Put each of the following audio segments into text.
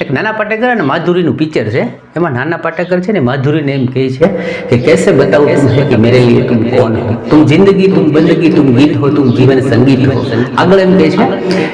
એક નાના પાટેકર અને માધુરીનું પિક્ચર છે. એમાં નાના પાટેકર છે ને માધુરીને એમ કહે છે કે कैसे बताऊं तुम्हें कि मेरे लिए तुम कौन हो, तुम जिंदगी तुम बंदगी तुम गीत हो तुम जीवन संगीत हो. आगे एम कहे છે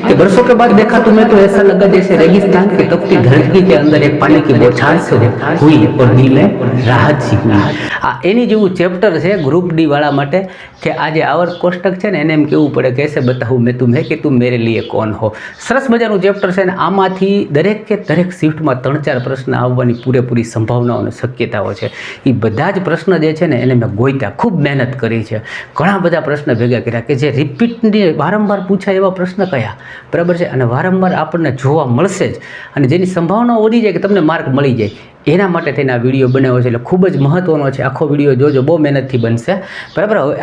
कि बरसों के बाद देखा तुम्हें तो ऐसा लगा जैसे रेगिस्तान की तपती धरती के अंदर एक पानी की बौछार से हुई और दिल में राहत सी हुई. આ એની જેવું ચેપ્ટર છે ગ્રુપ ડી વાળા માટે કે આ જે આવર્ત કોષ્ટક છે ને એને એમ કહેવું પડે कैसे बताऊं मैं तुम्हें कि तुम मेरे लिए कौन हो. સરસ મજાનું ચેપ્ટર છે ને આમાંથી દરેક કે દરેક શિફ્ટમાં 3-4 પ્રશ્ન આવવાની પૂરેપૂરી સંભાવનાઓ અને શક્યતાઓ છે. એ બધા જ પ્રશ્ન જે છે ને એને મેં ગોઈતા ખૂબ મહેનત કરી છે. ઘણા બધા પ્રશ્ન ભેગા કર્યા કે જે રિપીટની વારંવાર પૂછાય એવા પ્રશ્ન કયા, બરાબર છે, અને વારંવાર આપણને જોવા મળશે જ, અને જેની સંભાવનાઓ વધી જાય કે તમને માર્ક મળી જાય, એના માટે થઈને આ વિડીયો બનાવ્યો છે. એટલે ખૂબ જ મહત્ત્વનો છે. આખો વિડીયો જોજો, બહુ મહેનતથી બનશે, બરાબર. હવે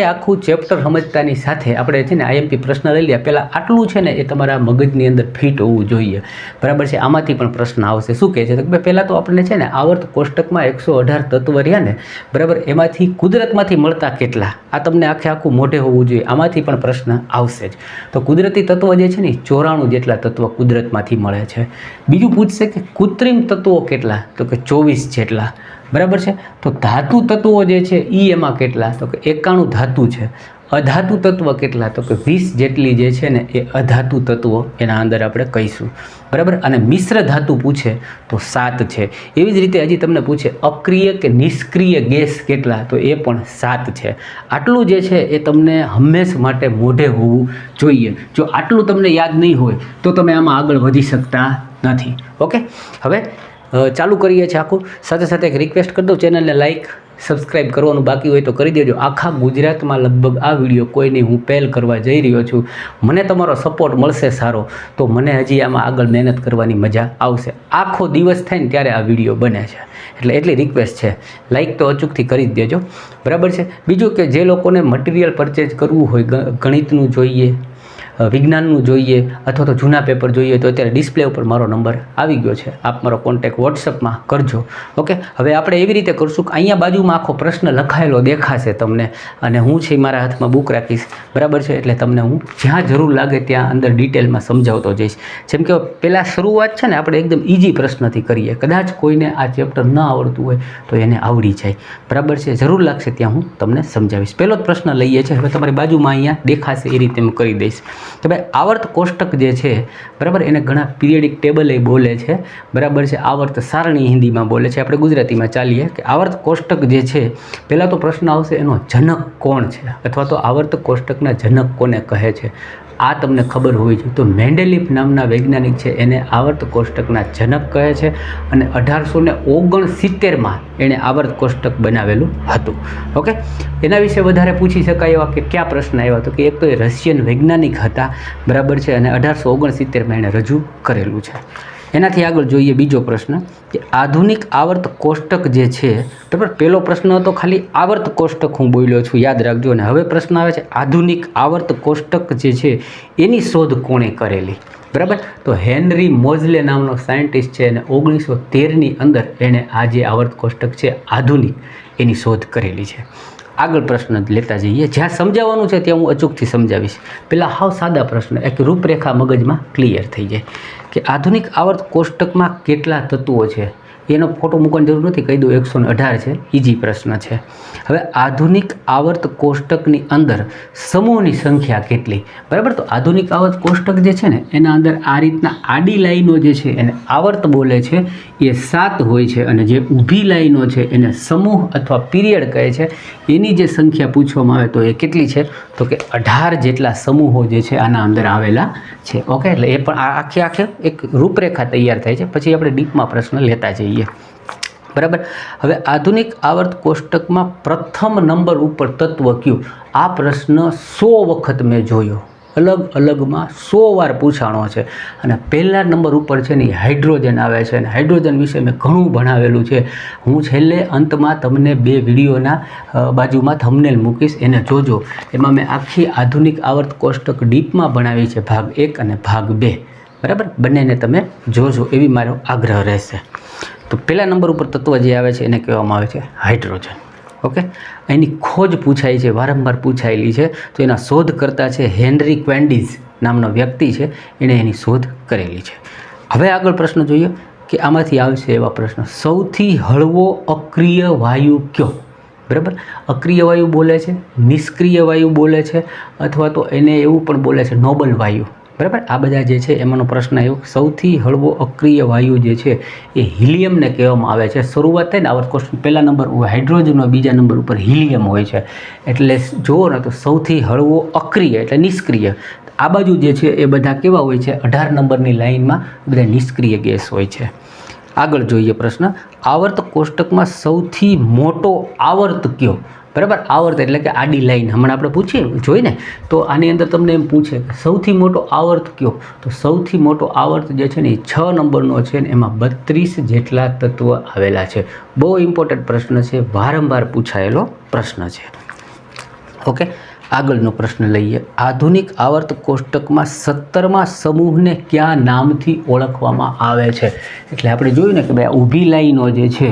આખું ચેપ્ટર સમજતાની સાથે આપણે છે ને આઈએમપી પ્રશ્ન લઈ લઈએ. પહેલાં આટલું છે ને એ તમારા મગજની અંદર ફિટ હોવું જોઈએ, બરાબર છે. આમાંથી પણ પ્રશ્ન આવશે. શું કહે છે તો પહેલાં તો આપણને છે ને આવર્ત કોષ્ટકમાં 118 તત્વ રહ્યા ને, બરાબર, એમાંથી કુદરતમાંથી મળતા કેટલા, આ તમને આખું મોઢે હોવું જોઈએ. આમાંથી પણ પ્રશ્ન આવશે જ. તો કુદરતી તત્વ જે છે ને 94 જેટલા તત્વ કુદરતમાંથી મળે છે. બીજું પૂછશે કે કૃત્રિમ તત્વો કેટલા, તો કે 24 જેટલા, બરાબર છે. તો ધાતુ તત્વો જે છે એ એમાં કેટલા, તો કે 91 ધાતુ છે. અધાતુ તત્વ કેટલા, તો કે 20 જેટલી જે છે ને એ અધાતુ તત્વો એના અંદર આપણે કહીશું, બરાબર. અને મિશ્ર ધાતુ પૂછે તો 7 છે. એવી જ રીતે હજી તમને પૂછે અક્રિય કે નિષ્ક્રિય ગેસ કેટલા, તો એ પણ 7 છે. આટલું જે છે એ તમને હંમેશ માટે મોઢે હોવું જોઈએ. જો આટલું તમને યાદ નહીં હોય તો તમે આમાં આગળ વધી શકતા નથી. ઓકે, હવે ચાલુ કરીએ છીએ આખું. સાથે સાથે એક રિક્વેસ્ટ કરી દઉં, ચેનલને લાઇક સબસ્ક્રાઈબ કરવાનું બાકી હોય તો કરી દેજો. આખા ગુજરાતમાં લગભગ આ વિડીયો કોઈની હું પહેલ કરવા જઈ રહ્યો છું. મને તમારો સપોર્ટ મળશે સારો તો મને હજી આમાં આગળ મહેનત કરવાની મજા આવશે. આખો દિવસ થાય ને ત્યારે આ વિડીયો બને છે, એટલે એટલી રિક્વેસ્ટ છે. લાઇક તો અચૂકથી કરી જ દેજો, બરાબર છે. બીજું કે જે લોકોને મટીરિયલ પરચેજ કરવું હોય, ગણિતનું જોઈએ, વિજ્ઞાનનું જોઈએ, અથવા તો જૂના પેપર જોઈએ, તો અત્યારે ડિસ્પ્લે ઉપર મારો નંબર આવી ગયો છે. આપ મારો કોન્ટેક્ટ વોટ્સઅપમાં કરજો. ઓકે, હવે આપણે એવી રીતે કરશું કે અહીંયા બાજુમાં આખો પ્રશ્ન લખાયેલો દેખાશે તમને, અને હું છે મારા હાથમાં બુક રાખીશ, બરાબર છે. એટલે તમને હું જ્યાં જરૂર લાગે ત્યાં અંદર ડિટેલમાં સમજાવતો જઈશ. જેમ કે પહેલાં શરૂઆત છે ને આપણે એકદમ ઇઝી પ્રશ્નથી કરીએ. કદાચ કોઈને આ ચેપ્ટર ન આવડતું હોય તો એને આવડી જાય, બરાબર છે. જરૂર લાગશે ત્યાં હું તમને સમજાવીશ. પહેલો જ પ્રશ્ન લઈએ છીએ. હવે તમારી બાજુમાં અહીંયા દેખાશે એ રીતે હું કરી દઈશ કે ભાઈ આવર્ત કોષ્ટક જે છે, બરાબર, એને ઘણા પિરિયડિક ટેબલ એ બોલે છે, બરાબર છે. આવર્ત સારણી હિન્દીમાં બોલે છે. આપણે ગુજરાતીમાં ચાલીએ કે આવર્ત કોષ્ટક જે છે, પહેલાં તો પ્રશ્ન આવશે એનો જનક કોણ છે, અથવા તો આવર્ત કોષ્ટકના જનક કોને કહે છે. આ તમને ખબર હોવી જોઈએ. તો મેન્ડેલિફ નામના વૈજ્ઞાનિક છે એને આવર્ત કોષ્ટકના જનક કહે છે, અને 1869માં એણે આવર્ત કોષ્ટક બનાવેલું હતું. ઓકે, એના વિશે વધારે પૂછી શકાય એવા કે કયા પ્રશ્ન આવ્યા, તો કે એક તો એ રશિયન વૈજ્ઞાનિક હતા, બરાબર છે, અને 1869માં એણે રજૂ કરેલું છે. એનાથી આગળ જોઈએ બીજો પ્રશ્ન કે આધુનિક આવર્ત કોષ્ટક જે છે, બરાબર. પહેલો પ્રશ્ન હતો ખાલી આવર્ત કોષ્ટક હું બોલ્યો છું, યાદ રાખજો. અને હવે પ્રશ્ન આવે છે આધુનિક આવર્ત કોષ્ટક જે છે એની શોધ કોણે કરેલી, બરાબર. તો હેનરી મોઝલે નામનો સાયન્ટિસ્ટ છે, અને 1913ની અંદર એણે આ જે આવર્ત કોષ્ટક છે આધુનિક એની શોધ કરેલી છે. આગળ પ્રશ્ન લેતા જઈએ. જ્યાં સમજાવવાનું છે ત્યાં હું અચૂકથી સમજાવીશ. પહેલાં હાવ સાદા પ્રશ્ન, એક રૂપરેખા મગજમાં ક્લિયર થઈ જાય કે આધુનિક આવર્ત કોષ્ટકમાં કેટલા તત્વો છે. એનો ફોટો મૂકવાની જરૂર નથી, કહી દઉં 118 છે. ઇઝી પ્રશ્ન છે. હવે આધુનિક આવર્ત કોષ્ટકની અંદર સમૂહની સંખ્યા કેટલી, બરાબર. તો આધુનિક આવર્ત કોષ્ટક જે છે ને એના અંદર આ રીતના આડી લાઈનો જે છે એને આવર્ત બોલે છે, એ 7 હોય છે, અને જે ઊભી લાઈનો છે એને સમૂહ અથવા પીરિયડ કહે છે. એની જે સંખ્યા પૂછવામાં આવે તો એ કેટલી છે, તો કે 18 જેટલા સમૂહો જે છે આના અંદર આવેલા છે. ઓકે, એટલે એ પણ આખે એક રૂપરેખા તૈયાર થાય છે. પછી આપણે ડીપમાં પ્રશ્ન લેતા જઈએ, બરાબર. હવે આધુનિક આવર્ત કોષ્ટકમાં પ્રથમ નંબર ઉપર તત્વ કયું, આ પ્રશ્ન 100 વખત મેં જોયો, અલગમાં 100 વાર પૂછાણો છે. અને પહેલા નંબર ઉપર છે ને હાઇડ્રોજન આવે છે, અને હાઇડ્રોજન વિશે મેં ઘણું ભણાવેલું છે. હું છેલ્લે અંતમાં તમને 2 વિડીયોના બાજુમાં થંબનેલ મૂકીશ, એને જોજો. એમાં મેં આખી આધુનિક આવર્ત કોષ્ટક ડીપમાં ભણાવી છે, ભાગ 1 અને ભાગ 2, બરાબર. બંનેને તમે જોજો એવી મારો આગ્રહ રહેશે. તો પહેલા નંબર ઉપર તત્વ જે આવે છે એને કહેવામાં આવે છે હાઇડ્રોજન. ઓકે, એની ખોજ પૂછાય છે, વારંવાર પૂછાયેલી છે. તો એના શોધ કરતા છે હેનરી ક્વેન્ડિઝ નામનો વ્યક્તિ છે, એણે એની શોધ કરેલી છે. હવે આગળ પ્રશ્ન જોઈએ કે આમાંથી આવશે એવા પ્રશ્ન, સૌથી હળવો અક્રિય વાયુ કયો? બરાબર, અક્રિય વાયુ બોલે છે, નિષ્ક્રિય વાયુ બોલે છે, અથવા તો એને એવું પણ બોલે છે નોબલ વાયુ. બરાબર, આ બધા જે છે એમાંનો પ્રશ્ન આવ્યો. સૌથી હળવો અક્રિય વાયુ જે છે એ હિલિયમને કહેવામાં આવે છે. શરૂઆત થાય ને આવા ક્વેશ્ચન પહેલા નંબર હાઇડ્રોજન હોય, બીજા નંબર ઉપર હિલિયમ હોય છે. એટલે જુઓ ને તો સૌથી હળવો અક્રિય એટલે નિષ્ક્રિય. આ બાજુ જે છે એ બધા કેવા હોય છે? 18 નંબરની લાઇનમાં બધા નિષ્ક્રિય ગેસ હોય છે. આગળ જોઈએ પ્રશ્ન, આવર્ત કોષ્ટકમાં સૌથી મોટો આવર્ત કયો? બરાબર, આવર્ત એટલે કે આડી લાઈન. હમણાં આપણે પૂછીએ જોઈ ને, તો આની અંદર તમને એમ પૂછે કે સૌથી મોટો આવર્ત કયો? તો સૌથી મોટો આવર્ત જે છે ને એ 6 નંબરનો છે ને એમાં 32 જેટલા તત્વ આવેલા છે. બહુ ઇમ્પોર્ટન્ટ પ્રશ્ન છે, વારંવાર પૂછાયેલો પ્રશ્ન છે. ઓકે, આગળનો પ્રશ્ન લઈએ. આધુનિક આવર્ત કોષ્ટકમાં 17મા સમૂહને કયા નામથી ઓળખવામાં આવે છે? એટલે આપણે જોયું ને કે ભાઈ ઊભી લાઈનો જે છે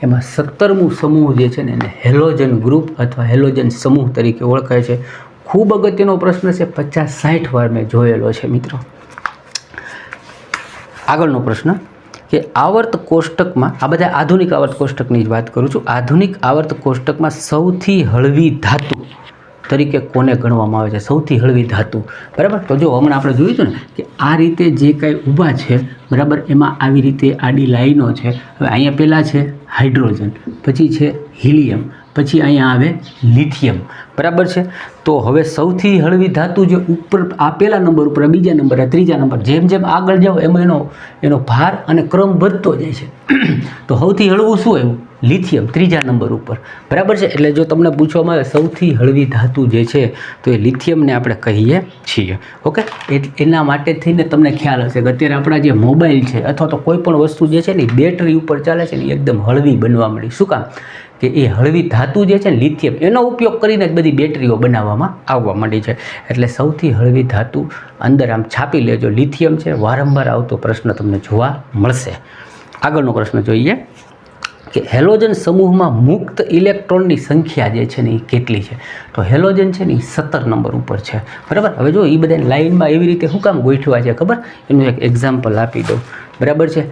એમાં 17મું સમૂહ જે છે ને એને હેલોજન ગ્રુપ અથવા હેલોજન સમૂહ તરીકે ઓળખાય છે. ખૂબ અગત્યનો પ્રશ્ન છે, 50-60 વાર મેં જોયેલો છે મિત્રો. આગળનો પ્રશ્ન કે આવર્ત કોષ્ટકમાં, આ બધા આધુનિક આવર્ત કોષ્ટકની જ વાત કરું છું, આધુનિક આવર્ત કોષ્ટકમાં સૌથી હળવી ધાતુ તરીકે કોને ગણવામાં આવે છે? સૌથી હળવી ધાતુ. બરાબર, તો જો હમણાં આપણે જોયું હતું ને કે આ રીતે જે કાંઈ ઊભા છે, બરાબર, એમાં આવી રીતે આડી લાઈનો છે. હવે અહીંયા પહેલાં છે હાઇડ્રોજન, પછી છે હિલિયમ, પછી અહીંયા આવે લિથિયમ. બરાબર છે, તો હવે સૌથી હળવી ધાતુ જે ઉપર આ પહેલા નંબર ઉપર, બીજા નંબર, આ ત્રીજા નંબર, જેમ જેમ આગળ જાઓ એમાં એનો ભાર અને ક્રમ વધતો જાય છે. તો સૌથી હળવું શું આવ્યું? લિથિયમ, ત્રીજા નંબર ઉપર. બરાબર છે, એટલે જો તમને પૂછવામાં આવે સૌથી હળવી ધાતુ જે છે તો એ લિથિયમને આપણે કહીએ છીએ. ઓકે, એના માટે થઈને તમને ખ્યાલ હશે કે અત્યારે આપણા જે મોબાઈલ છે અથવા તો કોઈ પણ વસ્તુ જે છે ને બેટરી ઉપર ચાલે છે ને એકદમ હળવી બનવા મળી. શું કામ? કે એ હળવી ધાતુ જે છે ને લિથિયમ, એનો ઉપયોગ કરીને જ બધી બેટરીઓ બનાવવામાં આવવા માંડી છે. એટલે સૌથી હળવી ધાતુ અંદર આમ છાપી લેજો, લિથિયમ છે. વારંવાર આવતો પ્રશ્ન તમને જોવા મળશે. આગળનો પ્રશ્ન જોઈએ કે હેલોજન સમૂહમાં મુક્ત ઇલેક્ટ્રોનની સંખ્યા જે છે ને એ કેટલી છે? તો હેલોજન છે ને એ 17 નંબર ઉપર છે. બરાબર, હવે જો એ બધા લાઇનમાં એવી રીતે શું કામ ગોઠવા છે ખબર? એનું એક એક્ઝામ્પલ આપી દઉં. બરાબર છે,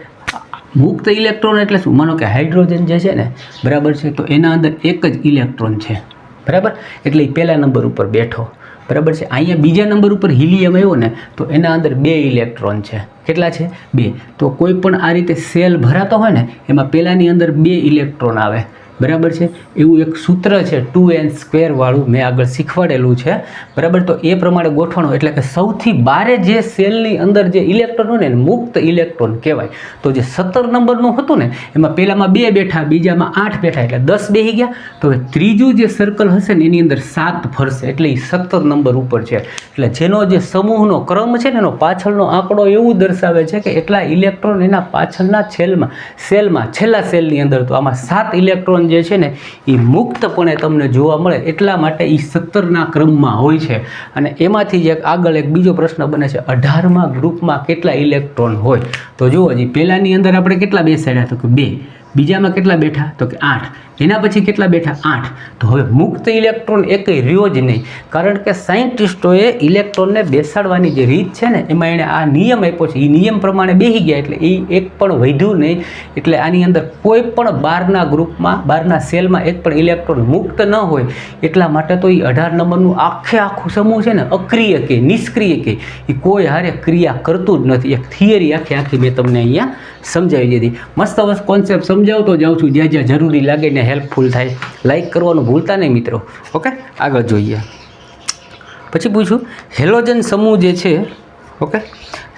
મુક્ત ઇલેક્ટ્રોન એટલે શું? માનો કે હાઇડ્રોજન જે છે ને, બરાબર છે, તો એના અંદર એક જ ઇલેક્ટ્રોન છે. બરાબર, એટલે એ પહેલા નંબર ઉપર બેઠો. બરાબર છે, અહીંયા બીજા નંબર ઉપર હિલિયમ આવ્યો ને તો એના અંદર 2 ઇલેક્ટ્રોન છે. કેટલા છે? 2. તો કોઈ પણ આ રીતે સેલ ભરાતો હોય ને એમાં પહેલાની અંદર 2 ઇલેક્ટ્રોન આવે. બરાબર છે, એવું એક સૂત્ર છે 2n² વાળું, મેં આગળ શીખવાડેલું છે. બરાબર, તો એ પ્રમાણે ગોઠવણો એટલે કે સૌથી બારે જે સેલની અંદર જે ઇલેક્ટ્રોન હોય ને એને મુક્ત ઇલેક્ટ્રોન કહેવાય. તો જે 17 નંબરનું હતું ને એમાં પહેલામાં 2 બેઠા, બીજામાં 8 બેઠા, એટલે 10 બેસી ગયા. તો હવે ત્રીજું જે સર્કલ હશે ને એની અંદર 7 ફરશે, એટલે એ 17 નંબર ઉપર છે. એટલે જેનો જે સમૂહનો ક્રમ છે ને એનો પાછળનો આંકડો એવું દર્શાવે છે કે એટલા ઇલેક્ટ્રોન એના પાછળના સેલમાં છેલ્લા સેલની અંદર, તો આમાં 7 ઇલેક્ટ્રોન જે છે ને એ મુક્તપણે તમને જોવા મળે. એટલા માટે એ 17ના ક્રમમાં હોય છે. અને એમાંથી જ આગળ એક બીજો પ્રશ્ન બને છે, 18મા ગ્રુપમાં કેટલા ઇલેક્ટ્રોન હોય? તો જુઓ જી, પહેલાની અંદર આપણે કેટલા બેસાડ્યા? તો કે 2. બીજામાં કેટલા બેઠા? તો કે 8. એના પછી કેટલા બેઠા? 8. તો હવે મુક્ત ઇલેક્ટ્રોન એકેય રહ્યો જ નહીં, કારણ કે સાયન્ટિસ્ટોએ ઇલેક્ટ્રોનને બેસાડવાની જે રીત છે ને એમાં એણે આ નિયમ આપ્યો છે. એ નિયમ પ્રમાણે બેસી ગયા એટલે એ એક પણ વધ્યું નહીં. એટલે આની અંદર કોઈ પણ બહારના ગ્રુપમાં, બહારના સેલમાં એક પણ ઇલેક્ટ્રોન મુક્ત ન હોય. એટલા માટે તો એ 18 નંબરનું આખું સમૂહ છે ને અક્રિય કે નિષ્ક્રિય કે એ કોઈ હારે ક્રિયા કરતું જ નથી. એક થિયરી આખી મેં તમને અહીંયા સમજાવી દીધી. મસ્ત કોન્સેપ્ટ સમજાવતો જાઉં છું, જ્યાં જ્યાં જરૂરી લાગે ને હેલ્પફુલ થાય. લાઈક કરવાનું ભૂલતા નહીં મિત્રો. ઓકે, આગળ જોઈએ. પછી પૂછું, હેલોજન સમૂહ જે છે, ઓકે,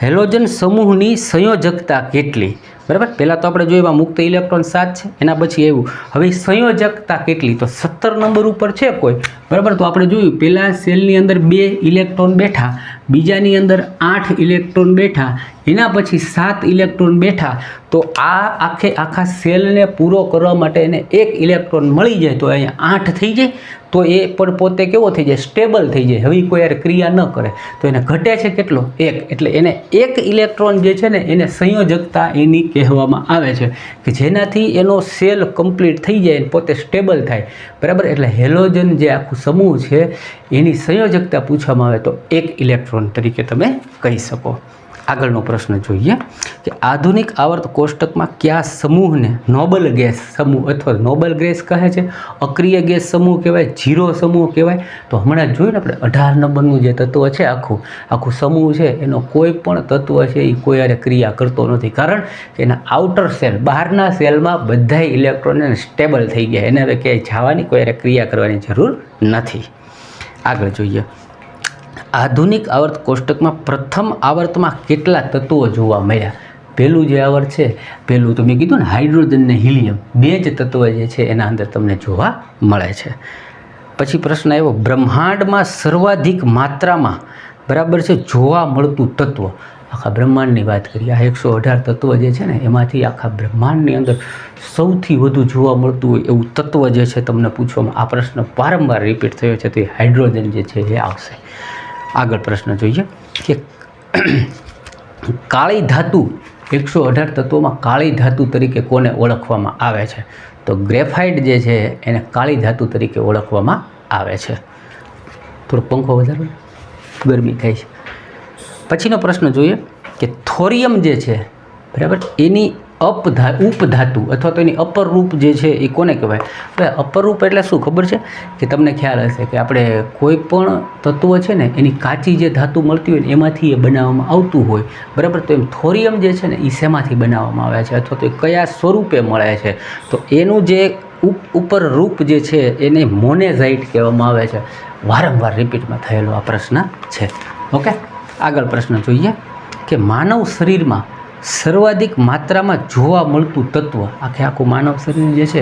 હેલોજન સમૂહની સંયોજકતા કેટલી? બરાબર, પહેલાં તો આપણે જોઈએ એમાં મુક્ત ઇલેક્ટ્રોન 7 છે, એના પછી આવ્યું. હવે સંયોજકતા કેટલી? તો 17 નંબર ઉપર છે કોઈ. બરાબર, તો આપણે જોયું પહેલાં સેલની અંદર 2 ઇલેક્ટ્રોન બેઠા, બીજાની અંદર 8 ઇલેક્ટ્રોન બેઠા, એના પછી 7 ઇલેક્ટ્રોન બેઠા. તો આ આખા સેલને પૂરો કરવા માટે એને 1 ઇલેક્ટ્રોન મળી જાય તો અહીંયા 8 થઈ જાય. તો એ પણ પોતે કેવો થઈ જાય? સ્ટેબલ થઈ જાય. હવે કોઈ યાર ક્રિયા ન કરે તો એને ઘટે છે કેટલો? 1. એટલે એને 1 ઇલેક્ટ્રોન જે છે ને એને સંયોજકતા એની કહેવામાં આવે છે, કે જેનાથી એનો સેલ કમ્પ્લીટ થઈ જાય, પોતે સ્ટેબલ થાય. બરાબર, એટલે હેલોજન જે આખું સમૂહ છે એની સંયોજકતા પૂછવામાં આવે તો 1 ઇલેક્ટ્રોન તરીકે તમે કહી શકો. આગળનો પ્રશ્ન જોઈએ કે આધુનિક આવર્ત કોષ્ટકમાં કયા સમૂહને નોબલ ગેસ સમૂહ અથવા નોબલ ગેસ કહે છે, અક્રિય ગેસ સમૂહ કહેવાય, જીરો સમૂહ કહેવાય? તો હમણાં જોયું ને આપણે 18 નંબરનું જે તત્વ છે આખું સમૂહ છે એનો કોઈ પણ તત્વ છે એ કોઈ હારે ક્રિયા કરતો નથી, કારણ કે એના આઉટર સેલ બહારના સેલમાં બધાય ઇલેક્ટ્રોન સ્ટેબલ થઈ ગયા, એને હવે ક્યાંય જવાની કોઈ હારે ક્રિયા કરવાની જરૂર નથી. આગળ જોઈએ, આધુનિક આવર્ત કોષ્ટકમાં પ્રથમ આવર્તમાં કેટલા તત્વો જોવા મળ્યા? પહેલું જે આવર્ત છે, પહેલું તો મેં કીધું ને હાઇડ્રોજન ને હિલિયમ, બે જ તત્વ જે છે એના અંદર તમને જોવા મળે છે. પછી પ્રશ્ન આવ્યો, બ્રહ્માંડમાં સર્વાધિક માત્રામાં બરાબર છે જોવા મળતું તત્વ. આખા બ્રહ્માંડની વાત કરીએ, આ 118 તત્વ જે છે ને એમાંથી આખા બ્રહ્માંડની અંદર સૌથી વધુ જોવા મળતું હોય એવું તત્વ જે છે તમને પૂછવામાં, આ પ્રશ્ન વારંવાર રિપીટ થયો છે, તો એ હાઇડ્રોજન જે છે એ આવશે. આગળ પ્રશ્ન જોઈએ કે કાળી ધાતુ 118 તત્વોમાં કાળી ધાતુ તરીકે કોને ઓળખવામાં આવે છે? તો ગ્રેફાઇટ જે છે એને કાળી ધાતુ તરીકે ઓળખવામાં આવે છે. થોડો પંખો વધારો, ગરમી થાય છે. પછીનો પ્રશ્ન જોઈએ કે થોરિયમ જે છે બરાબર એની ઉપધાતુ અથવા તો એની અપર રૂપ જે છે એ કોને કહેવાય? હવે અપર રૂપ એટલે શું ખબર છે કે તમને ખ્યાલ હશે કે આપણે કોઈ પણ તત્વ છે ને એની કાચી જે ધાતુ મળતી હોય ને એમાંથી એ બનાવવામાં આવતું હોય બરાબર, તો એમ થોરિયમ જે છે ને એ શેમાંથી બનાવવામાં આવે છે અથવા તો એ કયા સ્વરૂપે મળે છે? તો એનું જે ઉપર રૂપ જે છે એને મોનેઝાઇટ કહેવામાં આવે છે. વારંવાર રિપીટમાં થયેલો આ પ્રશ્ન છે. ઓકે, આગળ પ્રશ્ન જોઈએ કે માનવ શરીરમાં સર્વાધિક માત્રામાં જોવા મળતું તત્વ, આખું માનવ શરીર જે છે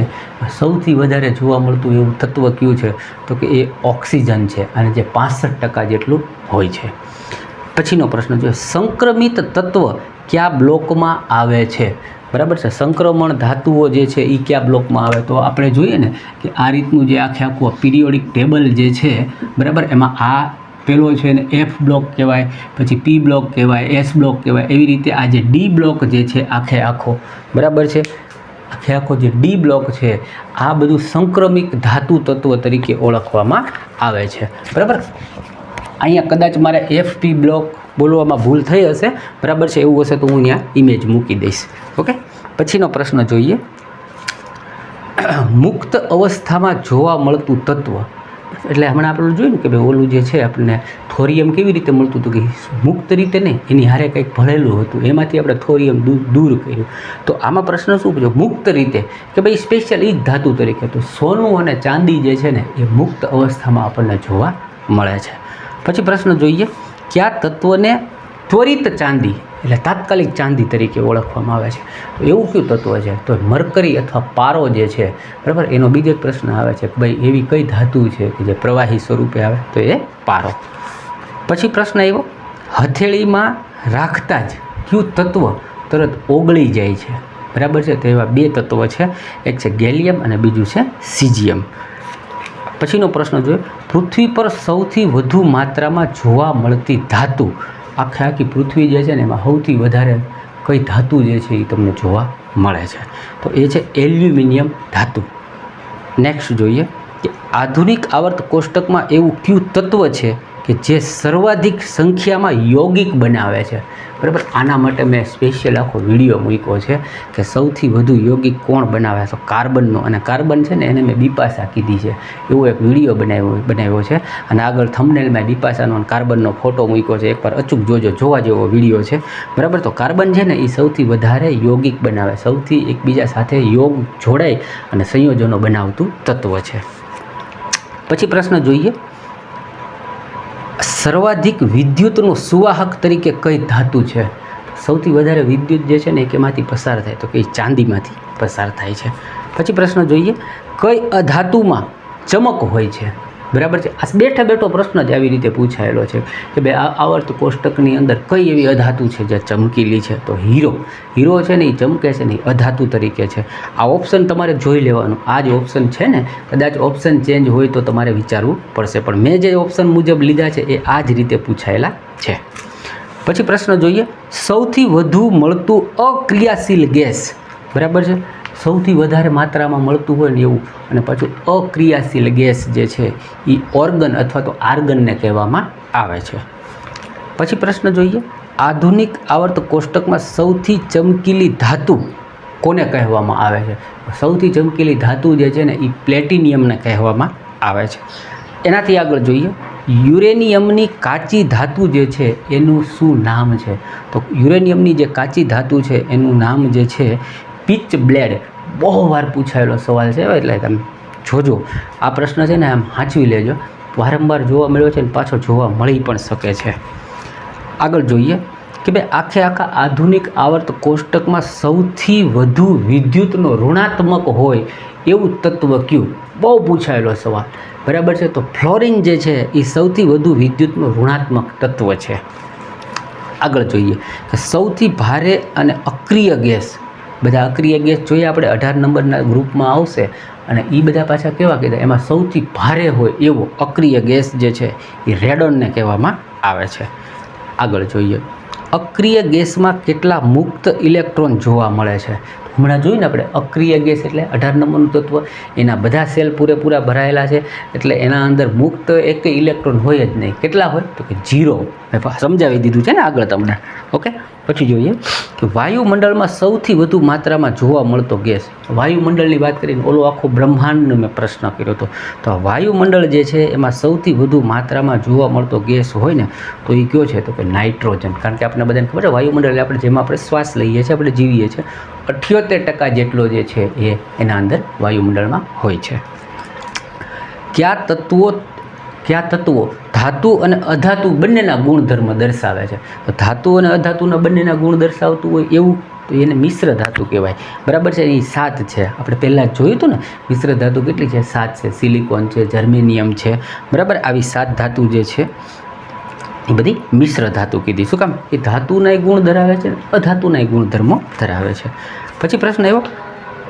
સૌથી વધારે જોવા મળતું એવું તત્વ કયું છે? તો કે એ ઓક્સિજન છે, અને જે 65% જેટલું હોય છે. પછીનો પ્રશ્ન જોઈએ, સંક્રમિત તત્વ કયા બ્લોકમાં આવે છે? બરાબર છે, સંક્રમણ ધાતુઓ જે છે એ કયા બ્લોકમાં આવે? તો આપણે જોઈએ ને કે આ રીતનું જે આખું પીરિયોડિક ટેબલ જે છે બરાબર, એમાં આ પેલો છે ને F બ્લોક કહેવાય, પછી P બ્લોક કહેવાય, S બ્લોક કહેવાય, એવી રીતે આ જે D બ્લોક જે છે આખો બરાબર છે, આખો જે D બ્લોક છે આ બધું સંક્રમિત ધાતુ તત્વ તરીકે ઓળખવામાં આવે છે. બરાબર, અહીંયા કદાચ મારે FP બ્લોક બોલવામાં ભૂલ થઈ હશે બરાબર છે, એવું હશે તો હું અહીંયા ઇમેજ મૂકી દઈશ. ઓકે, પછીનો પ્રશ્ન જોઈએ, મુક્ત અવસ્થામાં જોવા મળતું તત્વ. એટલે હમણાં આપણે જોયું કે ભાઈ ઓલું જે છે આપણને થોરિયમ કેવી રીતે મળતું હતું કે મુક્ત રીતે નહીં, એની હારે કંઈક ભળેલું હતું, એમાંથી આપણે થોરિયમ દૂર કર્યું. તો આમાં પ્રશ્ન શું પૂછ્યો? મુક્ત રીતે કે ભાઈ સ્પેશિયલ એ જ ધાતુ તરીકે. તો સોનું અને ચાંદી જે છે ને એ મુક્ત અવસ્થામાં આપણને જોવા મળે છે. પછી પ્રશ્ન જોઈએ, કયા તત્વને ત્વરિત ચાંદી એટલે તાત્કાલિક ચાંદી તરીકે ઓળખવામાં આવે છે? તો એવું કયું તત્વ છે? તો મરકરી અથવા પારો જે છે બરાબર, એનો બીજો જ પ્રશ્ન આવે છે કે ભાઈ એવી કઈ ધાતુ છે કે જે પ્રવાહી સ્વરૂપે આવે? તો એ પારો. પછી પ્રશ્ન આવ્યો, હથેળીમાં રાખતા જ કયું તત્વ તરત ઓગળી જાય છે? બરાબર છે, તો એવા બે તત્વ છે, એક છે ગેલિયમ અને બીજું છે સીઝિયમ. પછીનો પ્રશ્ન જોઈએ, પૃથ્વી પર સૌથી વધુ માત્રામાં જોવા મળતી ધાતુ, આખી પૃથ્વી જે છે ને એમાં સૌથી વધારે કઈ ધાતુ જે છે એ તમને જોવા મળે છે? તો એ છે એલ્યુમિનિયમ ધાતુ. નેક્સ્ટ જોઈએ કે આધુનિક આવર્ત કોષ્ટકમાં એવું કયું તત્વ છે કે જે સર્વાધિક સંખ્યામાં યૌગિક બનાવે છે? બરાબર, આના માટે મેં સ્પેશિયલ આખો વિડીયો મૂક્યો છે કે સૌથી વધુ યૌગિક કોણ બનાવે છે? કાર્બનનો. અને કાર્બન છે ને એને મેં બિપાશા કીધી છે, એવો એક વિડીયો બનાવ્યો છે, અને આગળ થંબનેલમાં બિપાશાનો અને કાર્બનનો ફોટો મૂક્યો છે, એકવાર અચૂક જોજો, જોવા જેવો વિડીયો છે. બરાબર, તો કાર્બન છે ને એ સૌથી વધારે યૌગિક બનાવે, સૌથી એકબીજા સાથે યોગ જોડાય અને સંયોજનો બનાવતું તત્વ છે. પછી પ્રશ્ન જોઈએ, સર્વાધિક વિદ્યુતનું સુવાહક તરીકે કઈ ધાતુ છે? સૌથી વધારે વિદ્યુત જે છે ને એ કેમાંથી પસાર થાય? તો કે ચાંદીમાંથી પસાર થાય છે. પછી પ્રશ્ન જોઈએ, કઈ અધાતુમાં ચમક હોય છે? બરાબર છે, આ બેઠો પ્રશ્ન જ આવી રીતે પૂછાયેલો છે કે ભાઈ આ આવર્ત કોષ્ટકની અંદર કઈ એવી અધાતુ છે જે ચમકીલી છે? તો હીરો છે ને એ ચમકે છે ને એ અધાતુ તરીકે છે. આ ઓપ્શન તમારે જોઈ લેવાનું, આ જ ઓપ્શન છે ને, કદાચ ઓપ્શન ચેન્જ હોય તો તમારે વિચારવું પડશે, પણ મેં જે ઓપ્શન મુજબ લીધા છે એ આ જ રીતે પૂછાયેલા છે. પછી પ્રશ્ન જોઈએ, સૌથી વધુ મળતું અક્રિયાશીલ ગેસ. બરાબર છે, સૌથી વધારે માત્રામાં મળતું હોય ને એવું, અને પાછું અક્રિયાશીલ ગેસ જે છે એ ઓર્ગન અથવા તો આર્ગનને કહેવામાં આવે છે. પછી પ્રશ્ન જોઈએ, આધુનિક આવર્ત કોષ્ટકમાં સૌથી ચમકીલી ધાતુ કોને કહેવામાં આવે છે? સૌથી ચમકીલી ધાતુ જે છે ને એ પ્લેટિનિયમને કહેવામાં આવે છે. એનાથી આગળ જોઈએ, યુરેનિયમની કાચી ધાતુ જે છે એનું શું નામ છે? તો યુરેનિયમની જે કાચી ધાતુ છે એનું નામ જે છે પીચ બ્લેડ. બહુ વાર પૂછાયેલો સવાલ છે, એટલે તમે જોજો આ પ્રશ્ન છે ને આમ સાચવી લેજો. વારંવાર જોવા મળ્યો છે ને પાછો જોવા મળી પણ શકે છે. આગળ જોઈએ કે ભાઈ આખે આખા આધુનિક આવર્ત કોષ્ટકમાં સૌથી વધુ વિદ્યુતનો ઋણાત્મક હોય એવું તત્વ કયું? બહુ પૂછાયેલો સવાલ, બરાબર છે. તો ફ્લોરિન જે છે એ સૌથી વધુ વિદ્યુતનો ઋણાત્મક તત્વ છે. આગળ જોઈએ કે સૌથી ભારે અને અક્રિય ગેસ. બધા અક્રિય ગેસ જોઈએ આપણે 18 નંબરના ગ્રુપમાં આવશે, અને એ બધા પાછા કેવા કીધા? એમાં સૌથી ભારે હોય એવો અક્રિય ગેસ જે છે એ રેડોનને કહેવામાં આવે છે. આગળ જોઈએ, અક્રિય ગેસમાં કેટલા મુક્ત ઇલેક્ટ્રોન જોવા મળે છે? હમણાં જોયું ને આપણે, અક્રિય ગેસ એટલે 18 નંબરનું તત્વ, એના બધા સેલ પૂરેપૂરા ભરાયેલા છે, એટલે એના અંદર મુક્ત એક ઇલેક્ટ્રોન હોય જ નહીં. કેટલા હોય? તો કે 0. સમજાવી દીધું છે ને આગળ તમને. ઓકે, પછી જોઈએ કે વાયુમંડળમાં સૌથી વધુ માત્રામાં જોવા મળતો ગેસ. વાયુમંડળની વાત કરીને ઓલો આખો બ્રહ્માંડનો મેં પ્રશ્ન કર્યો હતો. તો વાયુમંડળ જે છે એમાં સૌથી વધુ માત્રામાં જોવા મળતો ગેસ હોય ને તો એ કયો છે? તો કે નાઇટ્રોજન. કારણ કે આપણે બધાને ખબર છે વાયુમંડળ આપણે જેમાં આપણે શ્વાસ લઈએ છીએ, આપણે જીવીએ છીએ, 78% જેટલો જે છે એ એના અંદર વાયુમંડળમાં હોય છે. કયા તત્વો ધાતુ અને અધાતુ બંનેના ગુણધર્મ દર્શાવે છે? તો ધાતુ અને અધાતુના બંનેના ગુણ દર્શાવતું હોય એવું તો એને મિશ્ર ધાતુ કહેવાય. બરાબર છે. એ 7 છે. આપણે પહેલાં જોયું હતું ને મિશ્ર ધાતુ કેટલી છે? 7 છે. સિલિકોન છે, જર્મેનિયમ છે, બરાબર. આવી 7 ધાતુ જે છે એ બધી મિશ્ર ધાતુ કીધી. શું કામ? એ ધાતુના ગુણ ધરાવે છે, અધાતુના ગુણધર્મો ધરાવે છે. પછી પ્રશ્ન આવ્યો,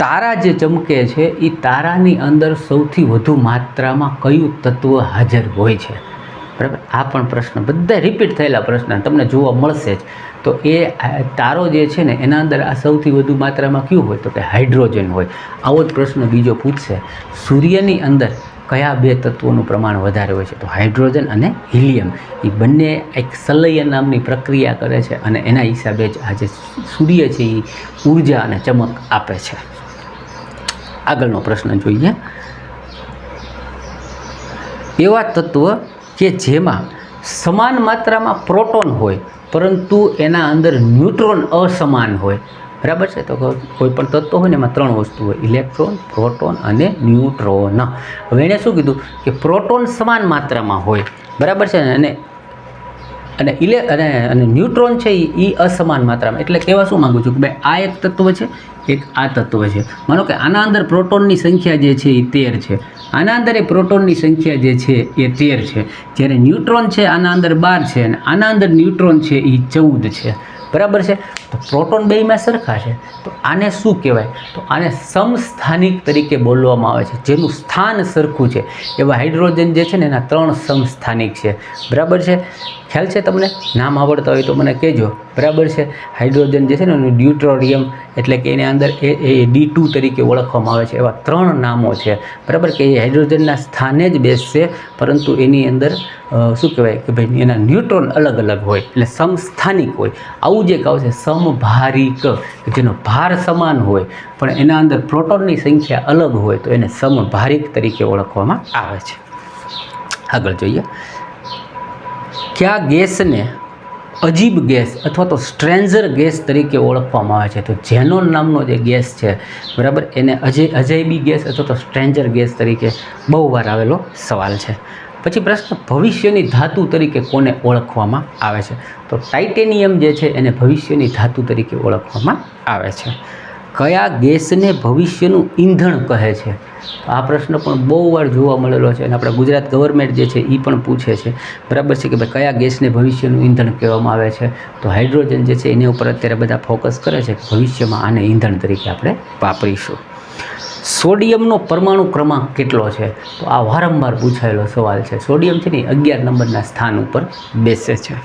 તારા જે ચમકે છે એ તારાની અંદર સૌથી વધુ માત્રામાં કયું તત્વ હાજર હોય છે? બરાબર. આ પણ પ્રશ્ન બધા રિપીટ થયેલા પ્રશ્ન તમને જોવા મળશે જ. તો એ તારો જે છે ને એના અંદર આ સૌથી વધુ માત્રામાં કયું હોય? તો કે હાઇડ્રોજન હોય. આવો જ પ્રશ્ન બીજો પૂછશે, સૂર્યની અંદર કયા 2 તત્વોનું પ્રમાણ વધારે હોય છે? તો હાઇડ્રોજન અને હિલિયમ. એ બંને એક સંલયન નામની પ્રક્રિયા કરે છે, અને એના હિસાબે જ આ જે સૂર્ય છે એ ઉર્જા અને ચમક આપે છે. આગળનો પ્રશ્ન જોઈએ, એવા તત્વ કે જેમાં સમાન માત્રામાં પ્રોટોન હોય પરંતુ એના અંદર ન્યુટ્રોન અસમાન હોય. બરાબર છે. તો કોઈ પણ તત્વ હોય ને એમાં 3 વસ્તુ હોય, ઇલેક્ટ્રોન, પ્રોટોન અને ન્યુટ્રોન. હવે એણે શું કીધું કે પ્રોટોન સમાન માત્રામાં હોય, બરાબર છે, અને ન્યુટ્રોન છે એ અસમાન માત્રામાં. એટલે કહેવા શું માગું છું કે ભાઈ આ એક તત્વ છે, એક આ તત્વ છે. માનો કે આના અંદર પ્રોટોનની સંખ્યા જે છે એ 13 છે, આના અંદર એ પ્રોટોનની સંખ્યા જે છે એ 13 છે, જ્યારે ન્યુટ્રોન છે આના અંદર 12 છે, અને આના અંદર ન્યુટ્રોન છે એ 14 છે. બરાબર છે. તો પ્રોટોન બેયમાં સરખા છે, તો આને શું કહેવાય? તો આને સમસ્થાનિક તરીકે બોલવામાં આવે છે, જેનું સ્થાન સરખું છે. એવા હાઇડ્રોજન જે છે ને એના 3 સમસ્થાનિક છે. બરાબર છે. ખ્યાલ છે તમને? નામ આવડતા હોય તો મને કહેજો. બરાબર છે. હાઇડ્રોજન જે છે ને એનું ડ્યુટોરિયમ એટલે કે એની અંદર એ D2 તરીકે ઓળખવામાં આવે છે. એવા 3 નામો છે. બરાબર કે એ હાઇડ્રોજનના સ્થાને જ બેસશે, પરંતુ એની અંદર શું કહેવાય કે ભાઈ એના ન્યુટ્રોન અલગ અલગ હોય, એટલે સમસ્થાનિક હોય. આવું જે કહે છે સમભારિક, જેનો ભાર સમાન હોય પણ એના અંદર પ્રોટોનની સંખ્યા અલગ હોય તો એને સમભારિક તરીકે ઓળખવામાં આવે છે. આગળ જોઈએ, કયા ગેસને અજીબ ગેસ અથવા તો સ્ટ્રેન્જર ગેસ તરીકે ઓળખવામાં આવે છે? તો ઝેનોન નામનો જે ગેસ છે, બરાબર, એને અજયબી ગેસ અથવા તો સ્ટ્રેન્જર ગેસ તરીકે બહુ વાર આવેલો સવાલ છે. પછી પ્રશ્ન, ભવિષ્યની ધાતુ તરીકે કોને ઓળખવામાં આવે છે? તો ટાઇટેનિયમ જે છે એને ભવિષ્યની ધાતુ તરીકે ઓળખવામાં આવે છે. કયા ગેસને ભવિષ્યનું ઈંધણ કહે છે? આ પ્રશ્ન પણ બહુ વાર જોવા મળેલો છે, અને આપણા ગુજરાત ગવર્મેન્ટ જે છે એ પણ પૂછે છે. બરાબર છે કે ભાઈ કયા ગેસને ભવિષ્યનું ઈંધણ કહેવામાં આવે છે? તો હાઇડ્રોજન જે છે એની ઉપર અત્યારે બધા ફોકસ કરે છે કે ભવિષ્યમાં આને ઈંધણ તરીકે આપણે વાપરીશું. સોડિયમનો પરમાણુ ક્રમાંક કેટલો છે? તો આ વારંવાર પૂછાયેલો સવાલ છે. સોડિયમ છે ને 11 નંબરના સ્થાન ઉપર બેસે છે.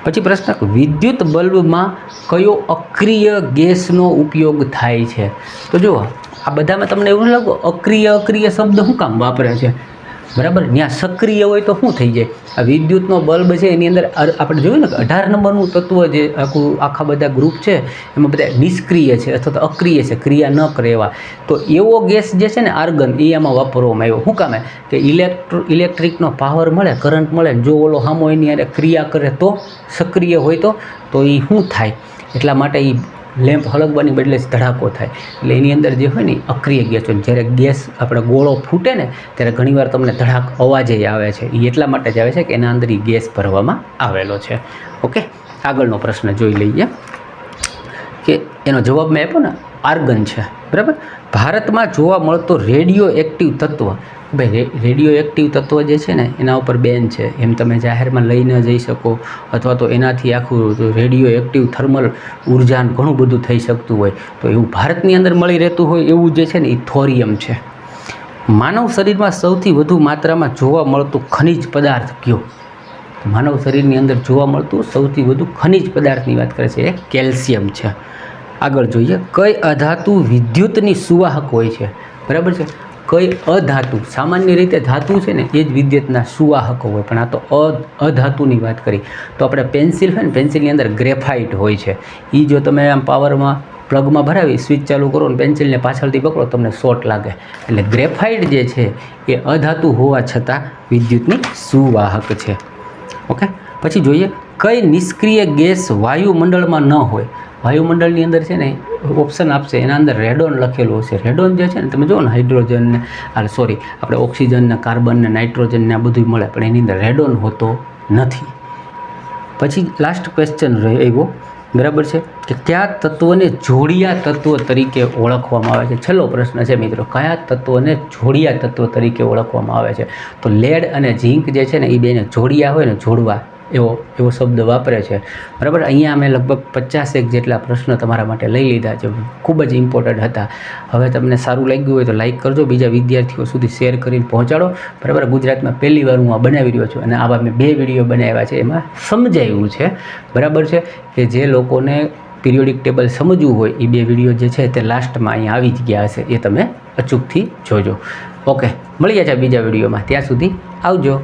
પછી પ્રશ્ન, વિદ્યુત બલ્બમાં કયો અક્રિય ગેસનો ઉપયોગ થાય છે? તો જુઓ, આ બધામાં તમને એવું લાગે અક્રિય શબ્દ શું કામ વાપરે છે? બરાબર. ત્યાં સક્રિય હોય તો શું થઈ જાય? આ વિદ્યુતનો બલ્બ છે એની અંદર આપણે જોયું ને કે 18 નંબરનું તત્વ જે આખા બધા ગ્રુપ છે એમાં બધા નિષ્ક્રિય છે અથવા તો અક્રિય છે, ક્રિયા ન કરે એવા. તો એવો ગેસ જે છે ને આર્ગન, એ આમાં વાપરવામાં આવ્યો. શું કામે? કે ઇલેક્ટ્રિકનો પાવર મળે, કરંટ મળે, જો ઓલો સામો એની અંદર ક્રિયા કરે તો સક્રિય હોય તો એ શું થાય? એટલા માટે એ લેમ્પ હળગવાની બદલે ધડાકો થાય. એટલે એની અંદર જે હોય ને અક્રિય ગેસ હોય. જ્યારે ગેસ આપણે ગોળો ફૂટે ને ત્યારે ઘણીવાર તમને ધડાક અવાજ આવે છે. એ એટલા માટે જ આવે છે કે એના અંદર એ ગેસ ભરવામાં આવેલો છે. ઓકે, આગળનો પ્રશ્ન જોઈ લઈએ કે એનો જવાબ મેં આપ્યો ને, આર્ગન છે. બરાબર. ભારતમાં જોવા મળતો રેડિયો એક્ટિવ તત્વ. ભાઈ રેડિયો એક્ટિવ તત્વ જે છે ને એના ઉપર બેન છે, એમ તમે જાહેરમાં લઈ ન જઈ શકો, અથવા તો એનાથી આખું રેડિયો એક્ટિવ થર્મલ ઉર્જા ઘણું બધું થઈ શકતું હોય. તો એવું ભારતની અંદર મળી રહેતું હોય એવું જે છે ને એ થોરિયમ છે. માનવ શરીરમાં સૌથી વધુ માત્રામાં જોવા મળતું ખનિજ પદાર્થ કયો? માનવ શરીરની અંદર જોવા મળતું સૌથી વધુ ખનિજ પદાર્થની વાત કરે છે એ કેલ્શિયમ છે. આગળ જોઈએ, કઈ અધાતુ વિદ્યુતની સુવાહક હોય છે? બરાબર છે. કઈ અધાતુ, સામાન્ય રીતે ધાતુ છે ને એ જ વિદ્યુતના સુવાહકો હોય, પણ આ તો અધાતુની વાત કરી. તો આપણે પેન્સિલ હોય ને, પેન્સિલની અંદર ગ્રેફાઇટ હોય છે. એ જો તમે આમ પાવરમાં પ્લગમાં ભરાવી સ્વિચ ચાલુ કરો ને પેન્સિલને પાછળથી પકડો તમને શોર્ટ લાગે. એટલે ગ્રેફાઇટ જે છે એ અધાતુ હોવા છતાં વિદ્યુતની સુવાહક છે. ઓકે, પછી જોઈએ, કઈ નિષ્ક્રિય ગેસ વાયુમંડળમાં ન હોય? વાયુમંડળની અંદર છે ને ઓપ્શન આપશે, એના અંદર રેડોન લખેલું હશે. રેડોન જે છે ને તમે જુઓ ને, હાઇડ્રોજન ને આપણે ઓક્સિજન ને કાર્બન ને નાઇટ્રોજન ને આ બધું મળે, પણ એની અંદર રેડોન હોતો નથી. પછી લાસ્ટ ક્વેશ્ચન આવ્યો, બરાબર છે, કે કયા તત્વને જોડિયા તત્વ તરીકે ઓળખવામાં આવે છે? છેલ્લો પ્રશ્ન છે મિત્રો, કયા તત્વને જોડિયા તત્વ તરીકે ઓળખવામાં આવે છે? તો લેડ અને ઝીંક જે છે ને એ બેને જોડિયા હોય ને, જોડવા એવો શબ્દ વાપરે છે. બરાબર. અહીંયા અમે લગભગ 50 જેટલા પ્રશ્ન તમારા માટે લઈ લીધા છે, ખૂબ જ ઇમ્પોર્ટન્ટ હતા. હવે તમને સારું લાગ્યું હોય તો લાઇક કરજો, બીજા વિદ્યાર્થીઓ સુધી શેર કરીને પહોંચાડો. બરાબર. ગુજરાતમાં પહેલી વાર હું આ બનાવી રહ્યો છું અને આવા મેં 2 વિડીયો બનાવ્યા છે, એમાં સમજાવ્યું છે. બરાબર છે, કે જે લોકોને પિરિયોડિક ટેબલ સમજવું હોય એ 2 વિડીયો જે છે તે લાસ્ટમાં અહીંયા આવી જ ગયા હશે, એ તમે અચૂકથી જોજો. ઓકે, મળીએ છીએ બીજા વિડીયોમાં. ત્યાં સુધી આવજો.